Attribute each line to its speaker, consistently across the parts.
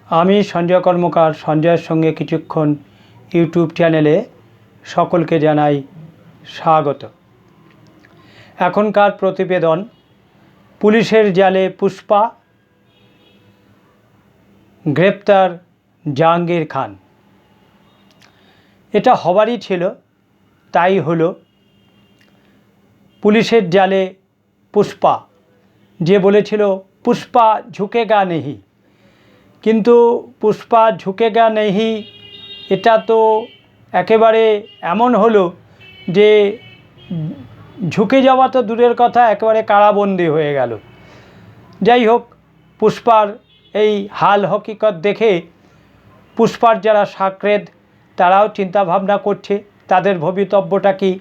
Speaker 1: আমি সঞ্জয় কর্মকার সঞ্জয়ের সঙ্গে কিছুক্ষণ ইউটিউব চ্যানেলে সকলকে জানাই স্বাগত। এখনকার প্রতিবেদন, পুলিশের জালে পুষ্পা, গ্রেপ্তার জাহাঙ্গীর খান। এটা হবারই ছিল, তাই হলো। পুলিশের জালে পুষ্পা, যে বলেছিল পুষ্পা ঝুঁকেগা নেহি, কিন্তু পুষ্পা ঝুঁকেগা নেহি এটা তো একেবারে এমন হলো যে ঝুঁকে যাওয়া তো দূরের কথা, একেবারে কারাবন্দী হয়ে গেল। যাই হোক, পুষ্পার এই হাল হকিকত দেখে পুষ্পার যারা সাকরেদ তারাও চিন্তাভাবনা করছে তাদের ভবিতব্যটা কী,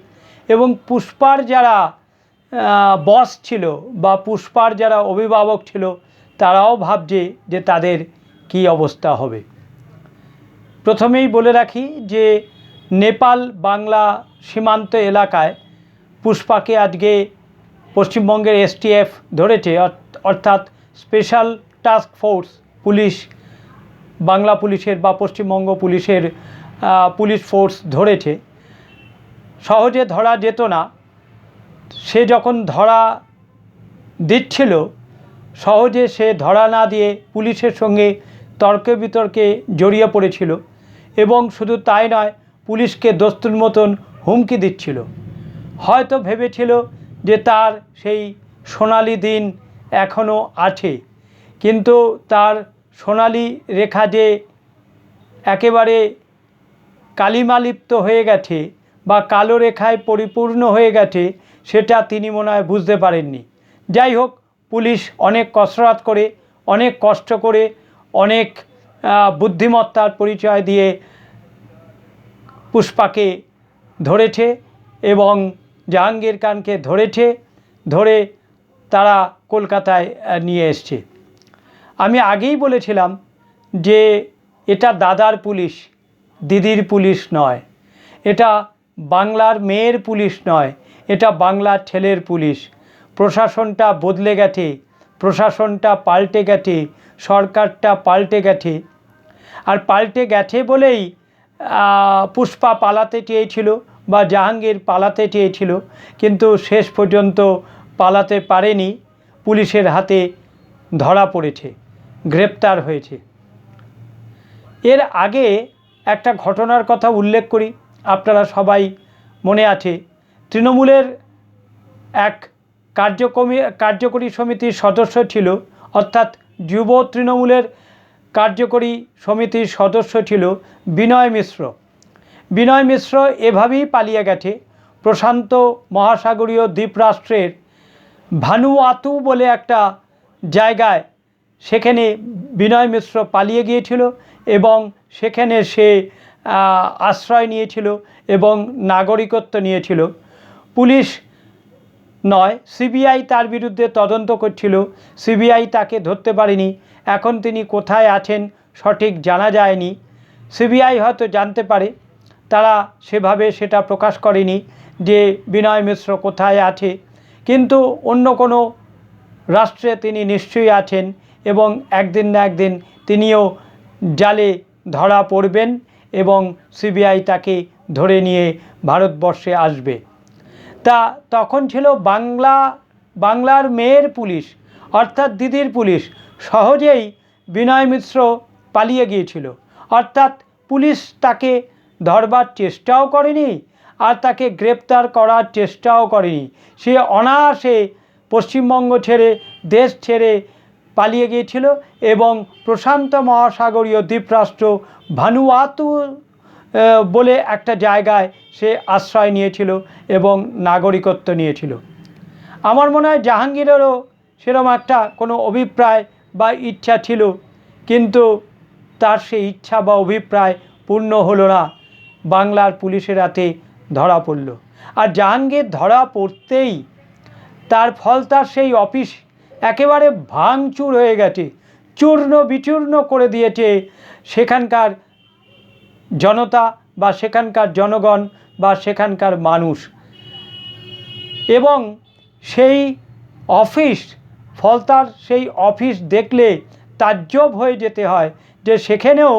Speaker 1: এবং পুষ্পার যারা বস ছিল বা পুষ্পার যারা অভিভাবক ছিল তারাও ভাবছে যে তাদের কি অবস্থা হবে। প্রথমেই বলে রাখি যে নেপাল বাংলা সীমান্ত এলাকায় পুষ্পাকে আজকে পশ্চিমবঙ্গের STF ধরেছে, অর্থাৎ special task force police, Bangla পুলিশের বা পশ্চিমবঙ্গ পুলিশের পুলিশ ফোর্স ধরেছে। সহজে ধরা যেত না, সে যখন ধরা দিচ্ছিল সহজে সে ধরা না দিয়ে পুলিশের সঙ্গে তর্কে বিতর্কে জড়িয়ে পড়েছিল, এবং শুধু তাই নয়, পুলিশকে দস্তুর মতন হুমকি দিচ্ছিল। হয়তো ভেবেছিল যে তার সেই সোনালি দিন এখনও আছে, কিন্তু তার সোনালি রেখা যে একেবারে কালিমালিপ্ত হয়ে গেছে বা কালো রেখায় পরিপূর্ণ হয়ে গেছে, সেটা তিনি মনে হয় বুঝতে পারেননি। যাই হোক, পুলিশ অনেক কসরত করে, অনেক কষ্ট করে, অনেক বুদ্ধিমত্তার পরিচয় দিয়ে পুষ্পাকে ধরেছে এবং জাহাঙ্গীর খানকে ধরে তারা কলকাতায় নিয়ে এসছে। আমি আগেই বলেছিলাম যে এটা দাদার পুলিশ, দিদির পুলিশ নয়, এটা বাংলার মেয়ের পুলিশ নয়, এটা বাংলার ছেলের পুলিশ। প্রশাসনটা বদলে গেছে, প্রশাসনটা পাল্টে গেছে, সরকারটা পাল্টে গেছে। আর পাল্টে গেছে বলেই পুষ্পা পালাতে চেয়েছিল বা জাহাঙ্গীর পালাতে চেয়েছিল, কিন্তু শেষ পর্যন্ত পালাতে পারেনি, পুলিশের হাতে ধরা পড়েছে, গ্রেপ্তার হয়েছে। এর আগে একটা ঘটনার কথা উল্লেখ করি, আপনারা সবাই মনে আছে, তৃণমূলের এক কার্যকরী সমিতির সদস্য ছিল, অর্থাৎ যুব তৃণমূলের কার্যকরী সমিতির সদস্য ছিল বিনয় মিশ্র। বিনয় মিশ্র এভাবেই পালিয়ে গেছে প্রশান্ত মহাসাগরীয় দ্বীপরাষ্ট্রের ভানুয়াতু বলে একটা জায়গায়। সেখানে বিনয় মিশ্র পালিয়ে গিয়েছিল এবং সেখানে সে আশ্রয় নিয়েছিল এবং নাগরিকত্ব নিয়েছিল। পুলিশ নয়, CBI তার বিরুদ্ধে তদন্ত করছিল, CBI তাকে ধরতে পারেনি। এখন তিনি কোথায় আছেন সঠিক জানা যায়নি। CBI হয়তো জানতে পারে, তারা সেভাবে সেটা প্রকাশ করেনি যে বিনয় মিশ্র কোথায় আছে, কিন্তু অন্য কোনো রাষ্ট্রে তিনি নিশ্চয়ই আছেন এবং একদিন না একদিন তিনিও জালে ধরা পড়বেন এবং CBI তাকে ধরে নিয়ে ভারতবর্ষে আসবে। তখন ছিল বাংলার মেয়ের পুলিশ, অর্থাৎ দিদির পুলিশ। সহজেই বিনয় মিশ্র পালিয়ে গিয়েছিল, অর্থাৎ পুলিশ তাকে ধরবার চেষ্টাও করেনি আর তাকে গ্রেপ্তার করার চেষ্টাও করেনি। সে অনায়াসে পশ্চিমবঙ্গ ছেড়ে, দেশ ছেড়ে পালিয়ে গিয়েছিল এবং প্রশান্ত মহাসাগরীয় দ্বীপরাষ্ট্র ভানুয়াতু বলে একটা জায়গায় সে আশ্রয় নিয়েছিল এবং নাগরিকত্ব নিয়েছিল। আমার মনে হয় জাহাঙ্গীরেরও সেরকম একটা কোনো অভিপ্রায় বা ইচ্ছা ছিল, কিন্তু তার সেই ইচ্ছা বা অভিপ্রায় পূর্ণ হলো না, বাংলার পুলিশের হাতে ধরা পড়ল। আর জাহাঙ্গীর ধরা পড়তেই তার ফল তার সেই অফিস একেবারে ভাঙচুর হয়ে গেছে, চূর্ণ বিচূর্ণ করে দিয়েছে সেখানকার জনতা বা সেখানকার জনগণ বা সেখানকার মানুষ। এবং সেই অফিস, ফলতার সেই অফিস দেখলে তাজ্জব হয়ে যেতে হয় যে সেখানেও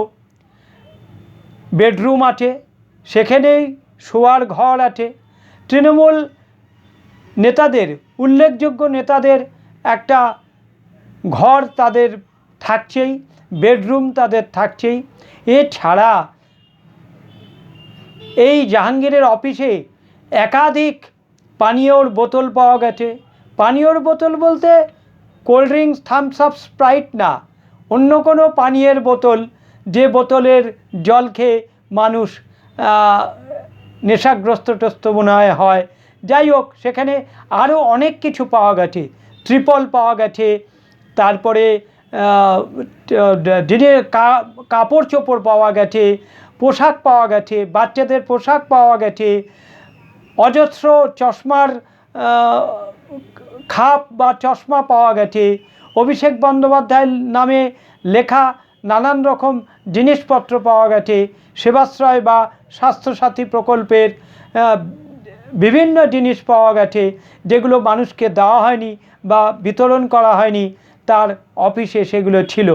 Speaker 1: বেডরুম আছে, সেখানেই শোয়ার ঘর আছে। তৃণমূল নেতাদের, উল্লেখযোগ্য নেতাদের একটা ঘর তাদের থাকছেই, বেডরুম তাদের থাকছেই। এছাড়া এই জাহাঙ্গীরের অফিসে একাধিক পানীয়র বোতল পাওয়া গেছে। পানীয়র বোতল বলতে cold drinks, Thums Up, Sprite না, অন্য কোনো পানীয়ের বোতল, যে বোতলের জল খেয়ে মানুষ নেশাগ্রস্ত মনে হয়। যাই হোক, সেখানে আরও অনেক কিছু পাওয়া গেছে। ত্রিপল পাওয়া গেছে, তারপরে দিনের কাপড় চোপড় পাওয়া গেছে, পোশাক পাওয়া গেছে, বাচ্চাদের পোশাক পাওয়া গেছে, অজস্র চশমার খাপ বা চশমা পাওয়া গেছে, অভিষেক বন্দ্যোপাধ্যায়ের নামে লেখা নানান রকম জিনিসপত্র পাওয়া গেছে, সেবাশ্রয় বা স্বাস্থ্যসাথী প্রকল্পের বিভিন্ন জিনিস পাওয়া গেছে, যেগুলো মানুষকে দেওয়া হয়নি বা বিতরণ করা হয়নি, তার অফিসে সেগুলো ছিল।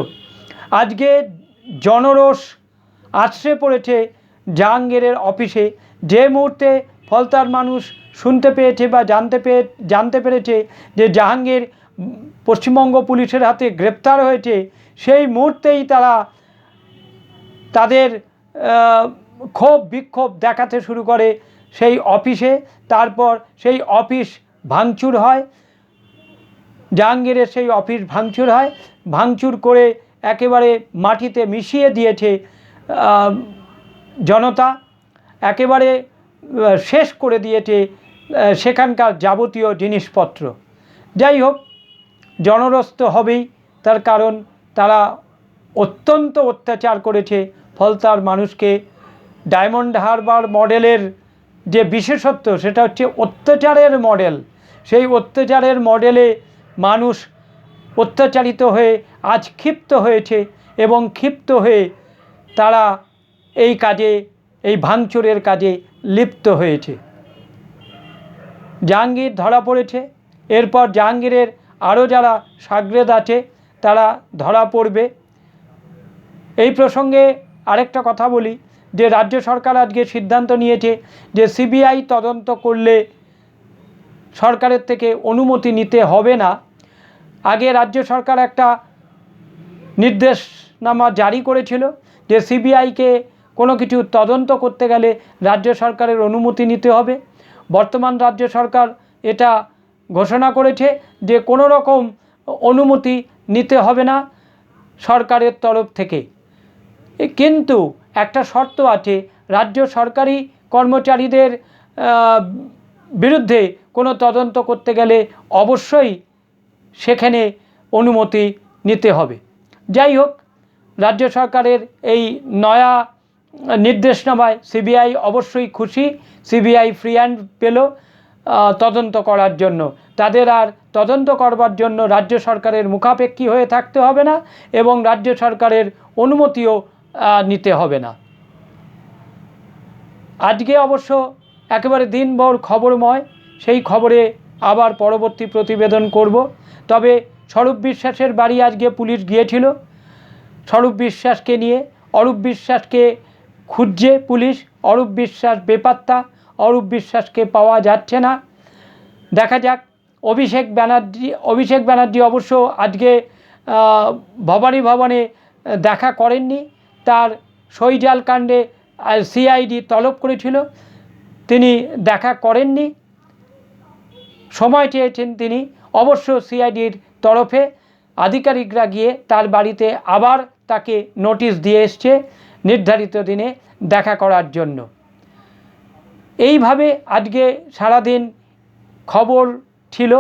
Speaker 1: আজকে জনরোষ আছড়ে পড়েছে জাহাঙ্গীরের অফিসে। যে মুহূর্তে ফলতার মানুষ শুনতে পেয়েছে বা জানতে পেরেছে যে জাহাঙ্গীর পশ্চিমবঙ্গ পুলিশের হাতে গ্রেপ্তার হয়েছে, সেই মুহূর্তেই তারা তাদের ক্ষোভ বিক্ষোভ দেখাতে শুরু করে সেই অফিসে। তারপর সেই অফিস ভাঙচুর হয়, জাহাঙ্গীরের সেই অফিস ভাঙচুর হয়। ভাঙচুর করে একেবারে মাটিতে মিশিয়ে দিয়েছে জনতা, একেবারে শেষ করে দিয়েছে সেখানকার যাবতীয় জিনিসপত্র। যাই হোক, জনরোষ তো হবেই, তার কারণ তারা অত্যন্ত অত্যাচার করেছে ফলতার মানুষকে। ডায়মন্ড হারবার মডেলের যে বিশেষত্ব, সেটা হচ্ছে অত্যাচারের মডেল। সেই অত্যাচারের মডেলে মানুষ অত্যাচারিত হয়ে আজ ক্ষিপ্ত হয়েছে, এবং ক্ষিপ্ত হয়ে তারা এই কাজে, এই ভাঙচুরের কাজে লিপ্ত হয়েছে। জাহাঙ্গীর ধরা পড়েছে, এরপর জাহাঙ্গীরের আরও যারা শাগরেদ আছে তারা ধরা পড়বে। এই প্রসঙ্গে আরেকটা কথা বলি, যে রাজ্য সরকার আজকে সিদ্ধান্ত নিয়েছে যে সিবিআই তদন্ত করলে সরকারের থেকে অনুমতি নিতে হবে না। আগে রাজ্য সরকার একটা নির্দেশনামা জারি করেছিল যে সিবিআইকে কোনো কিছু তদন্ত করতে গেলে রাজ্য সরকারের অনুমতি নিতে হবে। বর্তমান রাজ্য সরকার এটা ঘোষণা করেছে যে কোনো রকম অনুমতি নিতে হবে না সরকারের তরফ থেকে। কিন্তু একটা শর্ত আছে, রাজ্য সরকারি কর্মচারীদের বিরুদ্ধে কোনো তদন্ত করতে গেলে অবশ্যই সেখানে অনুমতি নিতে হবে। যাই হোক, রাজ্য সরকারের এই নয়া নির্দেশনামায় সিবিআই অবশ্যই খুশি। সিবিআই ফ্রি হ্যান্ড পেল তদন্ত করার জন্য। তাদের আর তদন্ত করবার জন্য রাজ্য সরকারের মুখাপেক্ষী হয়ে থাকতে হবে না, এবং রাজ্য সরকারের অনুমতিও নিতে হবে না। আজকে অবশ্য একেবারে দিনভর খবরময়, সেই খবরে আবার পরবর্তী প্রতিবেদন করব। তবে স্বরূপ বিশ্বাসের বাড়ি আজকে পুলিশ গিয়েছিল স্বরূপ বিশ্বাসকে নিয়ে। অরূপ বিশ্বাসকে খুঁজছে পুলিশ, অরূপ বিশ্বাস বেপাত্তা, অরূপ বিশ্বাসকে পাওয়া যাচ্ছে না। দেখা যাক। অভিষেক ব্যানার্জি অবশ্য আজকে ভবানী ভবনে দেখা করেননি। তার সইজাল কাণ্ডে সিআইডি তলব করেছিল, তিনি দেখা করেননি, সময় চেয়েছেন তিনি। অবশ্য সিআইডির তরফে আধিকারিকরা গিয়ে তার বাড়িতে আবার তাকে নোটিশ দিয়ে এসছে নির্ধারিত দিনে দেখা করার জন্য। এইভাবে আজকে সারাদিন খবর ছিল,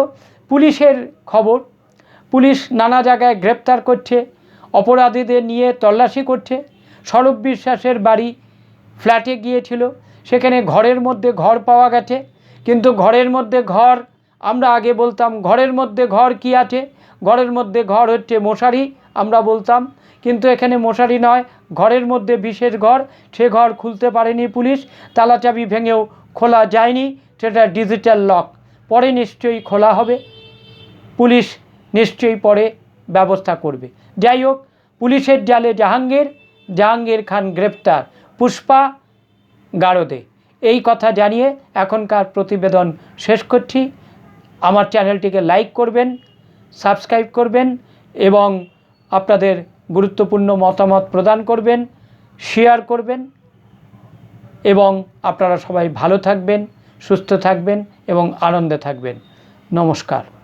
Speaker 1: পুলিশের খবর। পুলিশ নানা জায়গায় গ্রেপ্তার করছে, অপরাধীদের নিয়ে তল্লাশি করছে। স্বরূপ বিশ্বাসের বাড়ি ফ্ল্যাটে গিয়েছিল, সেখানে ঘরের মধ্যে ঘর পাওয়া গেছে। কিন্তু ঘরের মধ্যে ঘর, আমরা আগে বলতাম ঘরের মধ্যে ঘর কি আছে, ঘরের মধ্যে ঘর হচ্ছে মশারি, আমরা বলতাম। কিন্তু এখানে মশারি নয়, ঘরের মধ্যে বিশেষ ঘর। সে ঘর খুলতে পারেনি পুলিশ, তালাচাবি ভেঙেও খোলা যায়নি, সেটা ডিজিটাল লক। পরে নিশ্চয়ই খোলা হবে, পুলিশ নিশ্চয়ই পরে ব্যবস্থা করবে। যাই হোক, পুলিশের জালে জাহাঙ্গীর খান গ্রেপ্তার, পুষ্পা গারদে, এই কথা জানিয়ে এখনকার প্রতিবেদন শেষ করছি। আমার চ্যানেলটিকে লাইক করবেন, সাবস্ক্রাইব করবেন এবং আপনাদের গুরুত্বপূর্ণ মতামত প্রদান করবেন, শেয়ার করবেন এবং আপনারা সবাই ভালো থাকবেন, সুস্থ থাকবেন এবং আনন্দে থাকবেন। নমস্কার।